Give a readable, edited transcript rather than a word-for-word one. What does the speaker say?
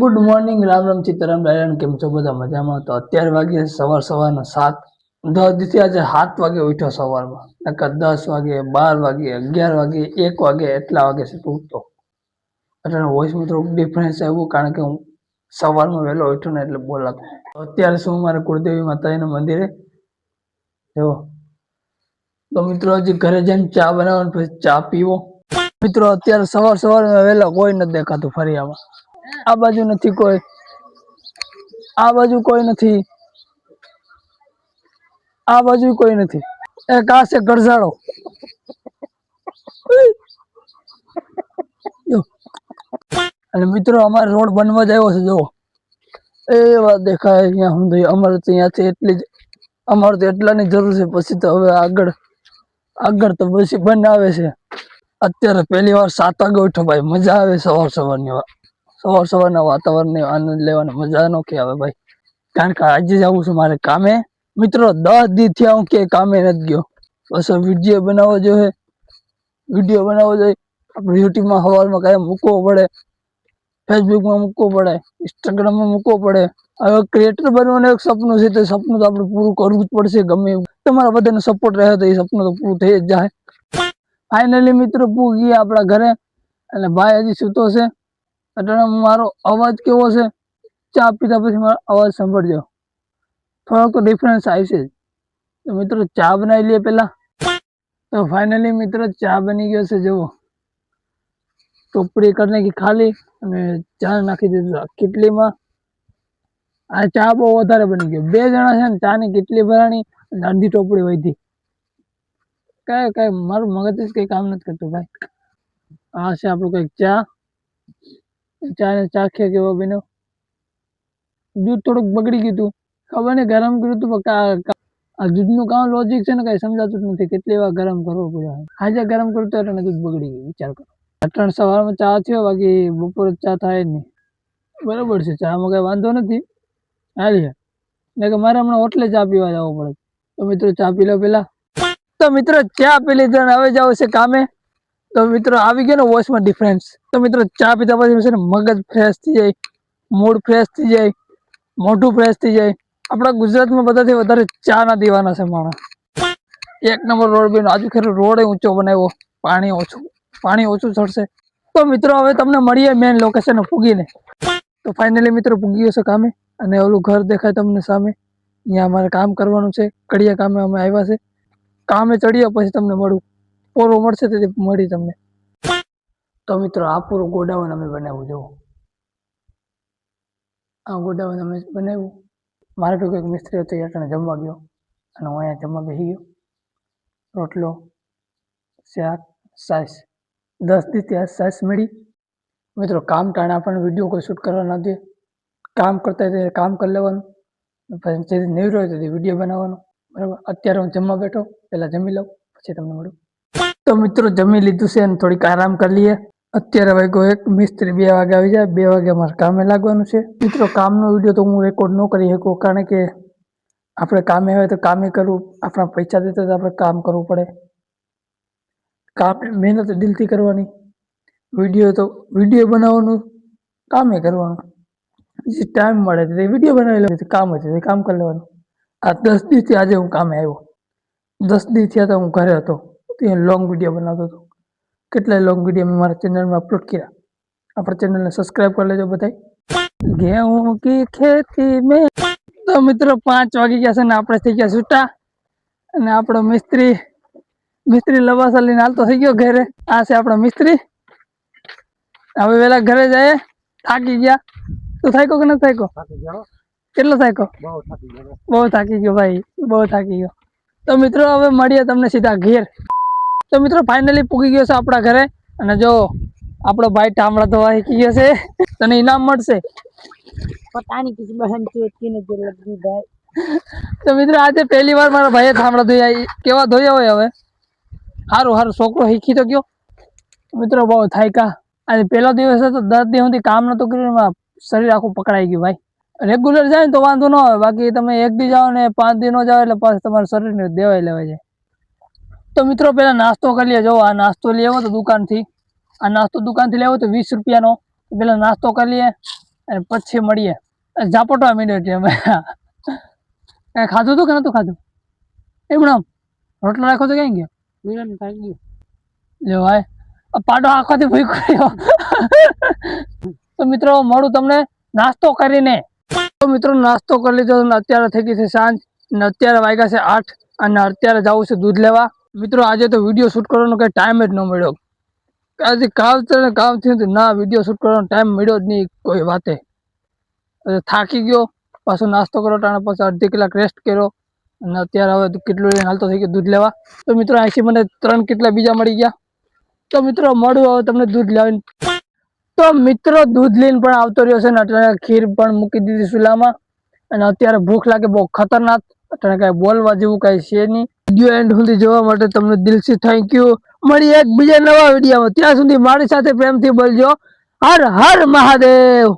Good morning, Ram Ram, Sitaram, Rairam. કેમ છો બધા? મજામાં? તો અત્યારે વાગે સવારના 7:10 થી આજે 7 વાગે ઉઠ્યો સવારમાં. નકર 10 વાગે, 12 વાગે, 11 વાગે, 1 વાગે એટલા વાગે છે ઉઠતો. એટલે વોઇસમાં થોડુંક ડિફરન્સ આવ્યું કારણ કે હું સવારમાં વહેલો ઉઠ્યો ને એટલે બોલાતો. અત્યારે શું મારે કુળદેવી માતાજીના મંદિરે જો. તો મિત્રો હજી ઘરે જઈને ચા બનાવવાનું, પછી ચા પીવો. મિત્રો અત્યારે સવારમાં વહેલા કોઈ નથી દેખાતું ફરિયામાં. આ બાજુ નથી કોઈ, આ બાજુ કોઈ નથી, આ બાજુ કોઈ નથી. એક આ છે ગરજાડો. અને મિત્રો અમારે રોડ બનવા જ આવ્યો છે જો. એ વાત દેખાય અહીંયા સુધી. અમારે તો અહીંયાથી એટલી જ, અમારે તો એટલાની જરૂર છે. પછી તો હવે આગળ તો પછી બનાવે છે. અત્યારે પહેલી વાર 7 વાગે ઉઠો ભાઈ. મજા આવે સવારના વાતાવરણનો આનંદ લેવાનો. મજા નો કે આવે ભાઈ. કારણ કે આજે જવું છું મારે કામે. મિત્રો 10 દી થયા હું કે કામે નથી ગયો. બસ વિડીયો બનાવવો જોઈએ. આપણે યુટ્યુબમાં સવારમાં કાંઈ મૂકવો પડે, ફેસબુકમાં મૂકવો પડે, ઇન્સ્ટાગ્રામમાં મૂકવો પડે. હવે ક્રિએટર બનવાનું એક સપનું છે. તો સપનું તો આપણે પૂરું કરવું જ પડશે ગમે એવું. તમારા બધાનો સપોર્ટ રહે તો એ સપનું તો પૂરું થઈ જ જાય. ફાઇનલી મિત્રો પૂગી આપણા ઘરે. અને ભાઈ હજી સૂતો છે. એટલે મારો અવાજ કેવો છે, ચા પીતા પછી મારો અવાજ સાંભળજો. થોડોક તો ડિફરન્સ આવશે. તો મિત્રો ચા બનાવી લઈએ પહેલા. તો ફાઇનલી મિત્રો ચા બની ગયો છે. જુઓ, ટોપડી કરી નાખી ખાલી અને ચા નાખી દીધું કેટલીમાં. આ ચા બહુ વધારે બની ગયો. 2 જણા છે ને ચાની કેટલી ભરાણી, અડધી ટોપડી વધી. કઈ મારું મગજ જ કઈ કામ નથી કરતું ભાઈ. આ છે આપણું કઈક ચા ને ચાખ્યા કેવો બન્યો. દૂધ થોડુંક બગડી ગયું હતું. ખબર નહીં ગરમ કર્યું હતું પણ આ દૂધનું કામ લોજિક છે ને કઈ સમજાતું જ નથી. કેટલી વાર ગરમ કરવો પડ્યો. આજે ગરમ કર્યું હતું એટલે દૂધ બગડી ગયું. વિચાર કરો. અટણ સવારમાં ચા થયો, બાકી બપોરે ચા થાય જ નહીં. બરાબર છે, ચામાં કઈ વાંધો નથી. હાલી એટલે કે મારે હમણાં હોટલે ચા પીવા જવું પડે. તો મિત્રો ચા પી લો પેલા. તો મિત્રો ચા પી લીધો ને હવે જવું છે કામે. તો મિત્રો આવી ગયો ને વોઇસમાં ડિફરન્સ. તો મિત્રો ચા પીતા પછી છે ને મગજ ફ્રેશ થઈ જાય, મૂડ ફ્રેશ થઈ જાય, મોઢું ફ્રેશ થઈ જાય. આપણા ગુજરાતમાં બધાથી વધારે ચા ના દીવાના છે માણસ. 1 નંબર રોડ બન્યો. આજુ ખેર રોડ ઊંચો બનાવ્યો. પાણી ઓછું ચડશે. તો મિત્રો હવે તમને મળીએ મેન લોકેશન પૂગીને. તો ફાઇનલી મિત્રો પૂગી ગયો છે કામે. અને ઓલું ઘર દેખાય તમને સામે, અહીંયા અમારે કામ કરવાનું છે. કડિયા કામે અમે આવ્યા છે. કામે ચડ્યા પછી તમને મળું. પોરો મળશે તેથી મળી તમને. તો મિત્રો આ પૂરું ગોડાઉન અમે બનાવ્યું. જુઓ, આ ગોડાઉન અમે બનાવ્યું. મારે તો કંઈક મિસ્ત્રી હતો એટલે જમવા ગયો અને હું અહીંયા જમવા બેસી ગયો. રોટલો, શાક, સાસ. 10 દી ત્યાં સાસ મળી. મિત્રો કામ ટાણે આપણને વિડીયો કોઈ શૂટ કરવા ના દે. કામ કરતા હોય કામ કરી લેવાનું, પછી જે નહીં રહ્યો તો વિડીયો બનાવવાનો. બરાબર. અત્યારે હું જમવા બેઠો, પહેલાં જમી લઉં પછી તમને મળું. તો મિત્રો જમી લીધું છે અને થોડીક આરામ કરી લઈએ. અત્યારે વાગ્યો 1, મિસ્ત્રી 2 વાગે આવી જાય. 2 વાગે અમારે કામે લાગવાનું છે. મિત્રો કામનો વિડીયો તો હું રેકોર્ડ ન કરી શકું કારણ કે આપણે કામે આવે તો કામે કરવું. આપણા પૈસા દેતા તો આપણે કામ કરવું પડે. કામ મહેનત દિલથી કરવાની. વિડીયો બનાવવાનું, કામે કરવાનું. જે ટાઈમ મળે તે વિડીયો બનાવી લે, કામ હોય તે કામ કરી લેવાનું. આ 10 દિવસથી આજે હું કામે આવ્યો. 10 દિવસ થયા તો હું ઘરે હતો. ત્યાં લોંગ વિડીયો બનાવતો હતો. કેટલાય લોંગ વિડીયો મેં મારા ચેનલમાં અપલોડ કર્યા. આપણા ચેનલને સબસ્ક્રાઈબ કરી લેજો બધા. गेहूं की खेती में. તો મિત્રો 5 વાગી ગયા છે ને આપણે થઈ ગયા છૂટા. અને આપણો મિસ્ત્રી લવાસા લઈને હાલતો થઈ ગયો ઘરે. આ છે આપણો મિસ્ત્રી. હવે વેલા ઘરે જાય. થાકી ગયા. તું થાક્યો કે નથી થાક્યો? કેટલો થાક્યો? બહુ થાકી ગયો ભાઈ, બહુ થાકી ગયો. તો મિત્રો હવે મળીએ તમને સીધા ઘેર. તો મિત્રો ફાઇનલી પૂગી ગયો છે આપણા ઘરે. અને જો આપણો ભાઈ ટામડા ધોવા શીખી ગયો છે. તને ઇનામ મળશે. पता नहीं किसी बहन की नजर लगी भाई. તો મિત્રો આજે પહેલી વાર મારા ભાઈએ ઠામડા ધોયા. કેવા ધોયા હોય હવે. સારું છોકરો શીખી તો ગયો. મિત્રો બહુ થાક્યા. આજે પહેલો દિવસ હતો. 10 દિવસ સુધી કામ નતું કર્યું. શરીર આખું પકડાઈ ગયું ભાઈ. રેગ્યુલર જાય ને તો વાંધો ન આવે. બાકી તમે 1 દી જાઓ ને 5 દી ન જાઓ એટલે પાછું તમારા શરીરને દેવાઈ લેવાય જાય. તો મિત્રો પહેલા નાસ્તો કરી લઈએ. જો આ નાસ્તો લઈ આવ્યો તો દુકાનથી. આ નાસ્તો દુકાનથી લેવો તો 20 રૂપિયાનો. પહેલા નાસ્તો કરી લઈએ અને પછી મળીએ. ઝાપટવા માંડ્યો છે અમે. કાંઈ ખાધું હતું કે નતું ખાધું? એમણામ રોટલો રાખ્યો તો ક્યાં ગયો? વિરાન ખાઈ ગયું. લે ભાઈ આ પાડો આખોથી ભૂખ કર્યો. તો મિત્રો મળું તમને નાસ્તો કરીને. તો મિત્રો નાસ્તો કરી લીધો અને અત્યારે થઈ ગઈ છે સાંજ અને અત્યારે વાગ્યા છે 8 અને અત્યારે જવું છે દૂધ લેવા. મિત્રો આજે તો વિડીયો શૂટ કરવાનો કઈ ટાઈમ જ ન મળ્યો. આજે કામ થયું ના વિડીયો શૂટ કરવાનો ટાઈમ મળ્યો જ નહીં કોઈ વાતે. થાકી ગયો, પાછો નાસ્તો કર્યો, ટાણે પછી અડધી કલાક રેસ્ટ કર્યો અને અત્યારે હવે કેટલું લઈને હાલતો થઈ ગયો દૂધ લેવા. તો મિત્રો અહીંથી મને 3 કેટલા બીજા મળી ગયા. તો મિત્રો મળું હવે તમને દૂધ લાવીને. તો મિત્રો દૂધ લઈને પણ આવતો રહ્યો છે ને અત્યારે ખીર પણ મૂકી દીધી ચૂલામાં અને અત્યારે ભૂખ લાગે બહુ ખતરનાક. અત્યારે કઈ બોલવા જેવું કઈ છે નહીં. વિડીયો એન્ડ સુધી જોવા માટે તમને દિલથી થેન્ક યુ. મળીએ એક બીજા નવા વિડીયોમાં. ત્યાં સુધી મારી સાથે પ્રેમથી બોલજો. હર હર મહાદેવ.